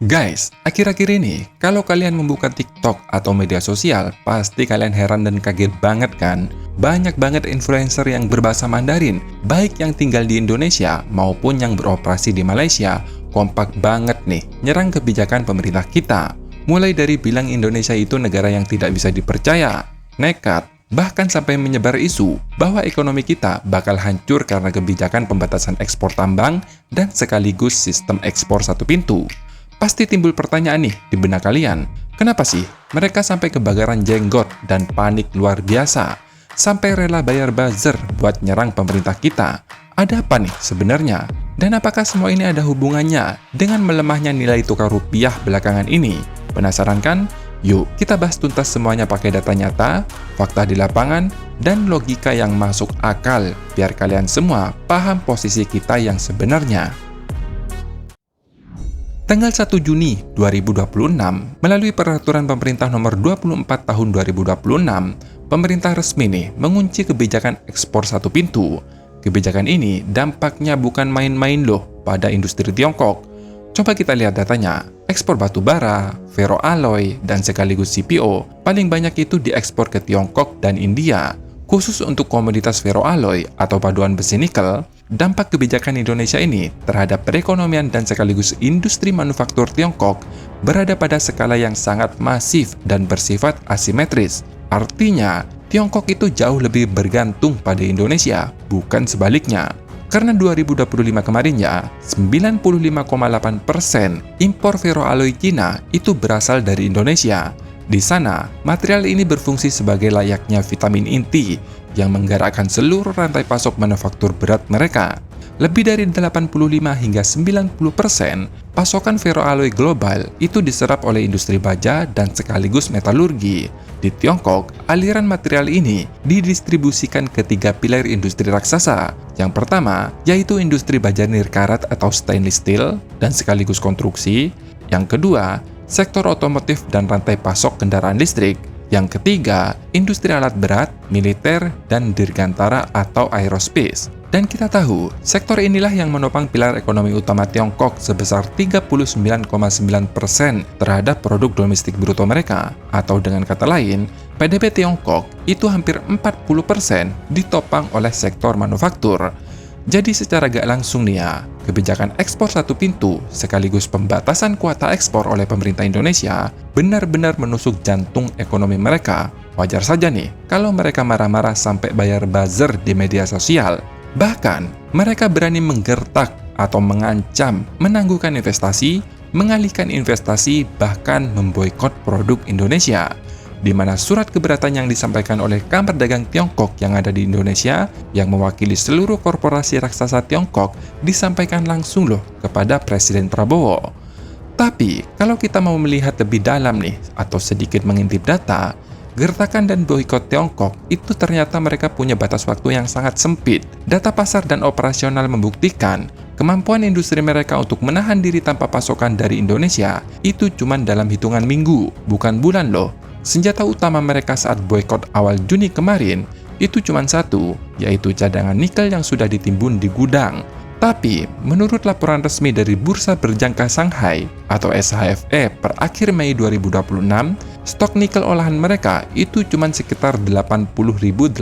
Guys, akhir-akhir ini, kalau kalian membuka TikTok atau media sosial, pasti kalian heran dan kaget banget kan? Banyak banget influencer yang berbahasa Mandarin, baik yang tinggal di Indonesia maupun yang beroperasi di Malaysia, kompak banget nih, nyerang kebijakan pemerintah kita. Mulai dari bilang Indonesia itu negara yang tidak bisa dipercaya, nekat, bahkan sampai menyebar isu bahwa ekonomi kita bakal hancur karena kebijakan pembatasan ekspor tambang dan sekaligus sistem ekspor satu pintu. Pasti timbul pertanyaan nih di benak kalian, kenapa sih mereka sampai kebakaran jenggot dan panik luar biasa, sampai rela bayar buzzer buat nyerang pemerintah kita? Ada apa nih sebenarnya? Dan apakah semua ini ada hubungannya dengan melemahnya nilai tukar rupiah belakangan ini? Penasaran kan? Yuk kita bahas tuntas semuanya pakai data nyata, fakta di lapangan, dan logika yang masuk akal, biar kalian semua paham posisi kita yang sebenarnya. Tanggal 1 Juni 2026, melalui Peraturan Pemerintah Nomor 24 Tahun 2026, pemerintah resmi nih mengunci kebijakan ekspor satu pintu. Kebijakan ini dampaknya bukan main-main loh pada industri Tiongkok. Coba kita lihat datanya. Ekspor batu bara, ferroalloy, dan sekaligus CPO paling banyak itu diekspor ke Tiongkok dan India. Khusus untuk komoditas ferroalloy atau paduan besi nikel, dampak kebijakan Indonesia ini terhadap perekonomian dan sekaligus industri manufaktur Tiongkok berada pada skala yang sangat masif dan bersifat asimetris. Artinya, Tiongkok itu jauh lebih bergantung pada Indonesia, bukan sebaliknya. Karena 2025 kemarin ya, 95,8% impor ferroalloy Cina itu berasal dari Indonesia. Di sana, material ini berfungsi sebagai layaknya vitamin inti yang menggerakkan seluruh rantai pasok manufaktur berat mereka. Lebih dari 85 hingga 90% pasokan ferroalloy global itu diserap oleh industri baja dan sekaligus metalurgi. Di Tiongkok, aliran material ini didistribusikan ke tiga pilar industri raksasa. Yang pertama, yaitu industri baja nirkarat atau stainless steel dan sekaligus konstruksi. Yang kedua, sektor otomotif dan rantai pasok kendaraan listrik. Yang ketiga, industri alat berat, militer, dan dirgantara atau aerospace. Dan kita tahu, sektor inilah yang menopang pilar ekonomi utama Tiongkok sebesar 39,9% terhadap produk domestik bruto mereka. Atau dengan kata lain, PDB Tiongkok itu hampir 40% ditopang oleh sektor manufaktur. Jadi secara gak langsung nih ya, kebijakan ekspor satu pintu sekaligus pembatasan kuota ekspor oleh pemerintah Indonesia benar-benar menusuk jantung ekonomi mereka. Wajar saja nih kalau mereka marah-marah sampai bayar buzzer di media sosial. Bahkan, mereka berani menggertak atau mengancam menangguhkan investasi, mengalihkan investasi, bahkan memboikot produk Indonesia. Di mana surat keberatan yang disampaikan oleh Kamar Dagang Tiongkok yang ada di Indonesia, yang mewakili seluruh korporasi raksasa Tiongkok, disampaikan langsung loh kepada Presiden Prabowo. Tapi, kalau kita mau melihat lebih dalam nih, atau sedikit mengintip data, gertakan dan boikot Tiongkok itu ternyata mereka punya batas waktu yang sangat sempit. Data pasar dan operasional membuktikan kemampuan industri mereka untuk menahan diri tanpa pasokan dari Indonesia itu cuma dalam hitungan minggu, bukan bulan loh. Senjata utama mereka saat boikot awal Juni kemarin itu cuma satu, yaitu cadangan nikel yang sudah ditimbun di gudang. Tapi, menurut laporan resmi dari Bursa Berjangka Shanghai atau SHFE per akhir Mei 2026, stok nikel olahan mereka itu cuma sekitar 80.850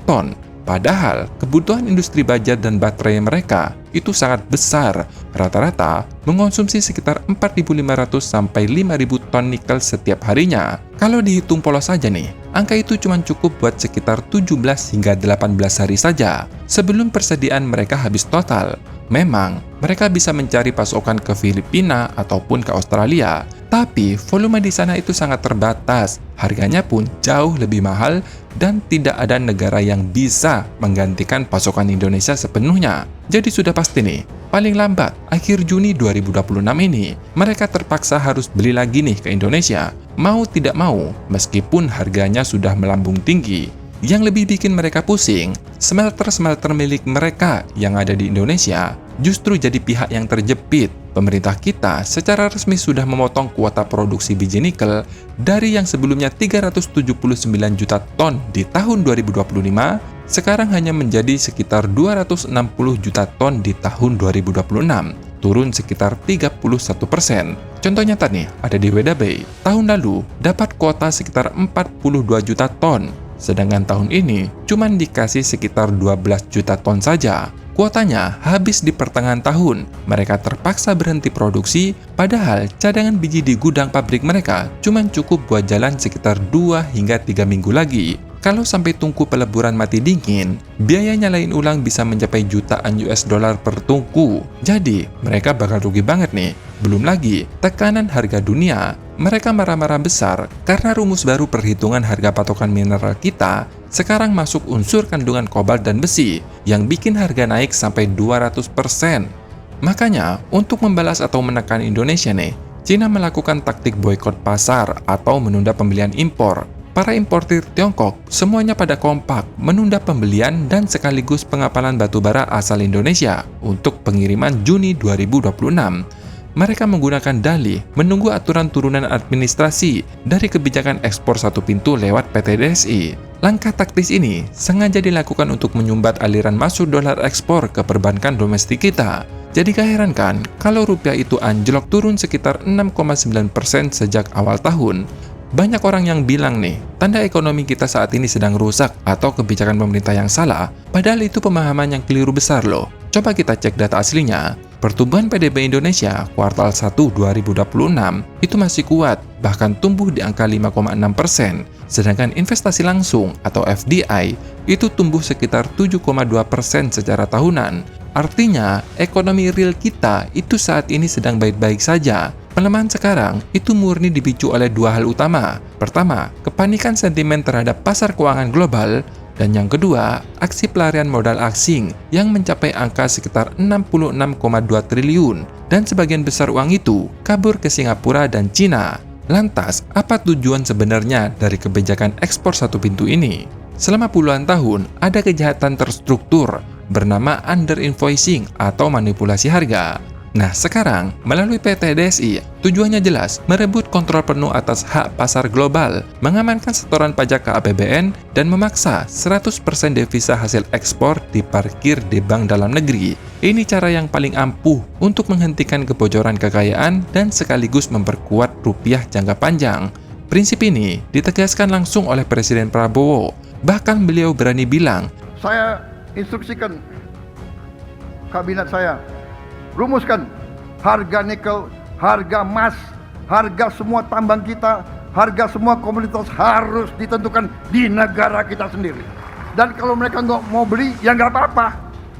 ton. Padahal, kebutuhan industri baja dan baterai mereka itu sangat besar, rata-rata mengonsumsi sekitar 4.500 sampai 5.000 ton nikel setiap harinya. Kalau dihitung polos saja nih, angka itu cuma cukup buat sekitar 17 hingga 18 hari saja sebelum persediaan mereka habis total. Memang, mereka bisa mencari pasokan ke Filipina ataupun ke Australia, tapi volume di sana itu sangat terbatas, harganya pun jauh lebih mahal, dan tidak ada negara yang bisa menggantikan pasokan Indonesia sepenuhnya. Jadi sudah pasti nih, paling lambat akhir Juni 2026 ini, mereka terpaksa harus beli lagi nih ke Indonesia. Mau tidak mau, meskipun harganya sudah melambung tinggi. Yang lebih bikin mereka pusing, smelter-smelter milik mereka yang ada di Indonesia justru jadi pihak yang terjepit. Pemerintah kita secara resmi sudah memotong kuota produksi biji nikel dari yang sebelumnya 379 juta ton di tahun 2025, sekarang hanya menjadi sekitar 260 juta ton di tahun 2026. turun sekitar 31%. Contoh nyata nih, ada di Weda Bay. Tahun lalu, dapat kuota sekitar 42 juta ton, sedangkan tahun ini cuman dikasih sekitar 12 juta ton saja. Kuotanya habis di pertengahan tahun. Mereka terpaksa berhenti produksi, padahal cadangan biji di gudang pabrik mereka cuma cukup buat jalan sekitar 2 hingga 3 minggu lagi. Kalau sampai tungku peleburan mati dingin, biaya nyalain ulang bisa mencapai jutaan US dollar per tungku. Jadi, mereka bakal rugi banget nih. Belum lagi, tekanan harga dunia. Mereka marah-marah besar karena rumus baru perhitungan harga patokan mineral kita sekarang masuk unsur kandungan kobalt dan besi yang bikin harga naik sampai 200%. Makanya, untuk membalas atau menekan Indonesia nih, Cina melakukan taktik boikot pasar atau menunda pembelian impor. Para importir Tiongkok semuanya pada kompak menunda pembelian dan sekaligus pengapalan batubara asal Indonesia untuk pengiriman Juni 2026. Mereka menggunakan dalih menunggu aturan turunan administrasi dari kebijakan ekspor satu pintu lewat PT DSI. Langkah taktis ini sengaja dilakukan untuk menyumbat aliran masuk dolar ekspor ke perbankan domestik kita. Jadi gak heran kan kalau rupiah itu anjlok turun sekitar 6,9% sejak awal tahun. Banyak orang yang bilang nih, tanda ekonomi kita saat ini sedang rusak atau kebijakan pemerintah yang salah, padahal itu pemahaman yang keliru besar loh. Coba kita cek data aslinya. Pertumbuhan PDB Indonesia kuartal 1 2026 itu masih kuat, bahkan tumbuh di angka 5,6%, sedangkan investasi langsung atau FDI itu tumbuh sekitar 7,2% secara tahunan. Artinya, ekonomi real kita itu saat ini sedang baik-baik saja. Pelemahan sekarang itu murni dipicu oleh dua hal utama. Pertama, kepanikan sentimen terhadap pasar keuangan global, dan yang kedua, aksi pelarian modal asing yang mencapai angka sekitar 66,2 triliun, dan sebagian besar uang itu kabur ke Singapura dan Cina. Lantas, apa tujuan sebenarnya dari kebijakan ekspor satu pintu ini? Selama puluhan tahun, ada kejahatan terstruktur bernama under-invoicing atau manipulasi harga. Nah, sekarang, melalui PT DSI, tujuannya jelas merebut kontrol penuh atas hak pasar global, mengamankan setoran pajak ke APBN, dan memaksa 100% devisa hasil ekspor diparkir di bank dalam negeri. Ini cara yang paling ampuh untuk menghentikan kebocoran kekayaan dan sekaligus memperkuat rupiah jangka panjang. Prinsip ini ditegaskan langsung oleh Presiden Prabowo. Bahkan beliau berani bilang, "Saya instruksikan kabinet saya, rumuskan harga nikel, harga emas, harga semua tambang kita, harga semua komoditas harus ditentukan di negara kita sendiri. Dan kalau mereka nggak mau beli, ya nggak apa-apa.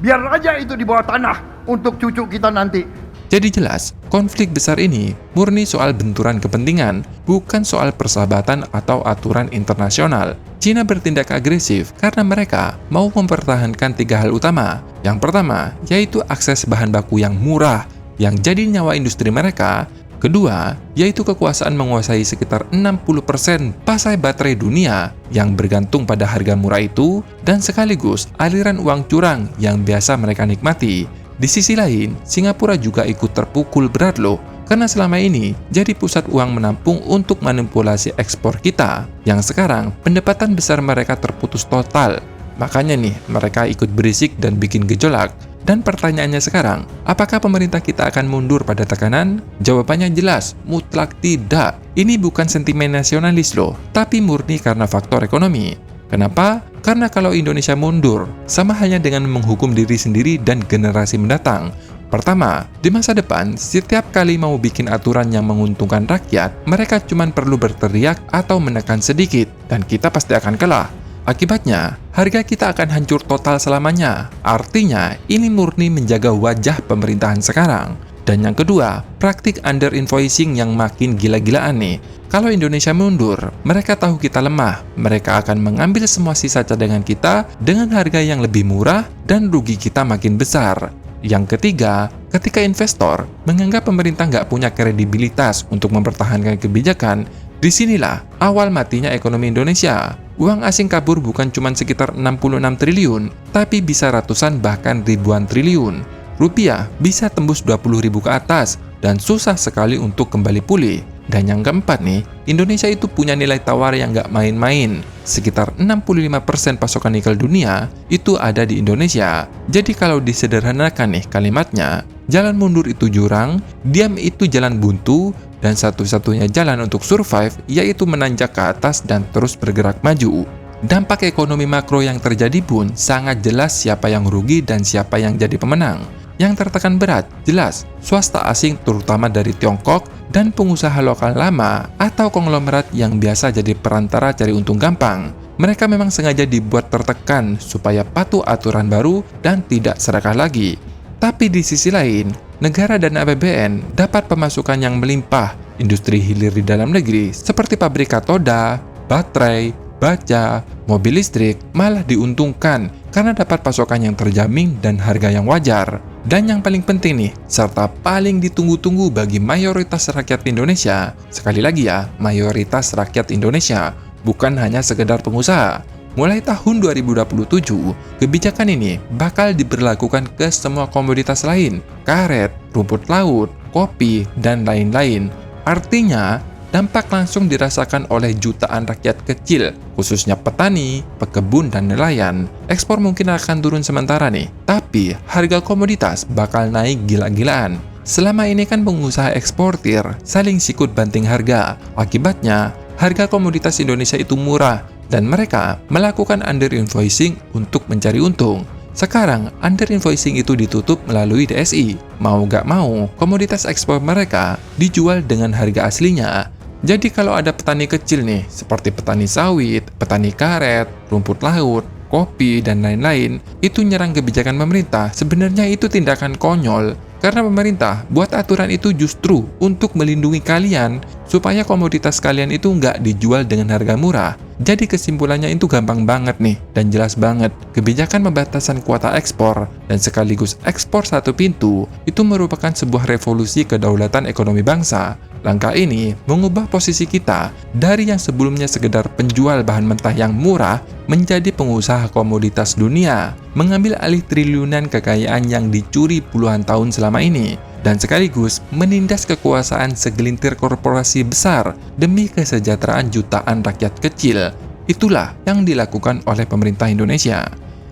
Biar aja itu di bawah tanah untuk cucu kita nanti." Jadi jelas, konflik besar ini murni soal benturan kepentingan, bukan soal persahabatan atau aturan internasional. Cina bertindak agresif karena mereka mau mempertahankan tiga hal utama. Yang pertama, yaitu akses bahan baku yang murah, yang jadi nyawa industri mereka. Kedua, yaitu kekuasaan menguasai sekitar 60% pasar baterai dunia yang bergantung pada harga murah itu, dan sekaligus aliran uang curang yang biasa mereka nikmati. Di sisi lain, Singapura juga ikut terpukul berat loh, karena selama ini jadi pusat uang menampung untuk manipulasi ekspor kita, yang sekarang pendapatan besar mereka terputus total. Makanya nih, mereka ikut berisik dan bikin gejolak. Dan pertanyaannya sekarang, apakah pemerintah kita akan mundur pada tekanan? Jawabannya jelas, mutlak tidak. Ini bukan sentimen nasionalis loh, tapi murni karena faktor ekonomi. Kenapa? Karena kalau Indonesia mundur, sama halnya dengan menghukum diri sendiri dan generasi mendatang. Pertama, di masa depan, setiap kali mau bikin aturan yang menguntungkan rakyat, mereka cuma perlu berteriak atau menekan sedikit, dan kita pasti akan kalah. Akibatnya, harga kita akan hancur total selamanya. Artinya, ini murni menjaga wajah pemerintahan sekarang. Dan yang kedua, praktik under invoicing yang makin gila-gilaan nih. Kalau Indonesia mundur, mereka tahu kita lemah. Mereka akan mengambil semua sisa cadangan kita dengan harga yang lebih murah dan rugi kita makin besar. Yang ketiga, ketika investor menganggap pemerintah nggak punya kredibilitas untuk mempertahankan kebijakan, disinilah awal matinya ekonomi Indonesia. Uang asing kabur bukan cuma sekitar 66 triliun, tapi bisa ratusan bahkan ribuan triliun. Rupiah bisa tembus 20.000 ke atas dan susah sekali untuk kembali pulih. Dan yang keempat nih, Indonesia itu punya nilai tawar yang nggak main-main. Sekitar 65% pasokan nikel dunia itu ada di Indonesia. Jadi kalau disederhanakan nih kalimatnya, jalan mundur itu jurang, diam itu jalan buntu, dan satu-satunya jalan untuk survive yaitu menanjak ke atas dan terus bergerak maju. Dampak ekonomi makro yang terjadi pun sangat jelas siapa yang rugi dan siapa yang jadi pemenang. Yang tertekan berat, jelas, swasta asing terutama dari Tiongkok dan pengusaha lokal lama atau konglomerat yang biasa jadi perantara cari untung gampang. Mereka memang sengaja dibuat tertekan supaya patuh aturan baru dan tidak serakah lagi. Tapi di sisi lain, negara dan APBN dapat pemasukan yang melimpah. Industri hilir di dalam negeri seperti pabrik katoda, baterai, baja, mobil listrik malah diuntungkan karena dapat pasokan yang terjamin dan harga yang wajar. Dan yang paling penting nih, serta paling ditunggu-tunggu bagi mayoritas rakyat Indonesia, sekali lagi ya, mayoritas rakyat Indonesia, bukan hanya sekedar pengusaha. Mulai tahun 2027, kebijakan ini bakal diberlakukan ke semua komoditas lain, karet, rumput laut, kopi, dan lain-lain. Artinya, dampak langsung dirasakan oleh jutaan rakyat kecil, khususnya petani, pekebun, dan nelayan. Ekspor mungkin akan turun sementara nih, tapi harga komoditas bakal naik gila-gilaan. Selama ini kan pengusaha eksportir saling sikut banting harga. Akibatnya, harga komoditas Indonesia itu murah, dan mereka melakukan under invoicing untuk mencari untung. Sekarang, under invoicing itu ditutup melalui DSI. Mau gak mau, komoditas ekspor mereka dijual dengan harga aslinya. Jadi kalau ada petani kecil nih, seperti petani sawit, petani karet, rumput laut, kopi, dan lain-lain, itu nyerang kebijakan pemerintah, sebenarnya itu tindakan konyol. Karena pemerintah buat aturan itu justru untuk melindungi kalian, supaya komoditas kalian itu nggak dijual dengan harga murah. Jadi kesimpulannya itu gampang banget nih, dan jelas banget. Kebijakan pembatasan kuota ekspor, dan sekaligus ekspor satu pintu, itu merupakan sebuah revolusi kedaulatan ekonomi bangsa. Langkah ini mengubah posisi kita dari yang sebelumnya sekedar penjual bahan mentah yang murah menjadi pengusaha komoditas dunia, mengambil alih triliunan kekayaan yang dicuri puluhan tahun selama ini, dan sekaligus menindas kekuasaan segelintir korporasi besar demi kesejahteraan jutaan rakyat kecil. Itulah yang dilakukan oleh pemerintah Indonesia.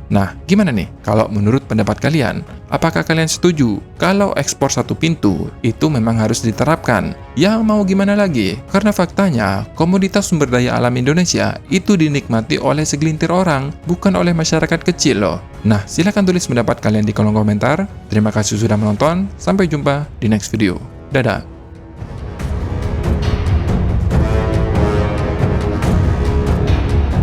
Nah, gimana nih kalau menurut pendapat kalian? Apakah kalian setuju kalau ekspor satu pintu itu memang harus diterapkan? Ya mau gimana lagi? Karena faktanya, komoditas sumber daya alam Indonesia itu dinikmati oleh segelintir orang, bukan oleh masyarakat kecil loh. Nah, silahkan tulis pendapat kalian di kolom komentar. Terima kasih sudah menonton, sampai jumpa di next video. Dadah!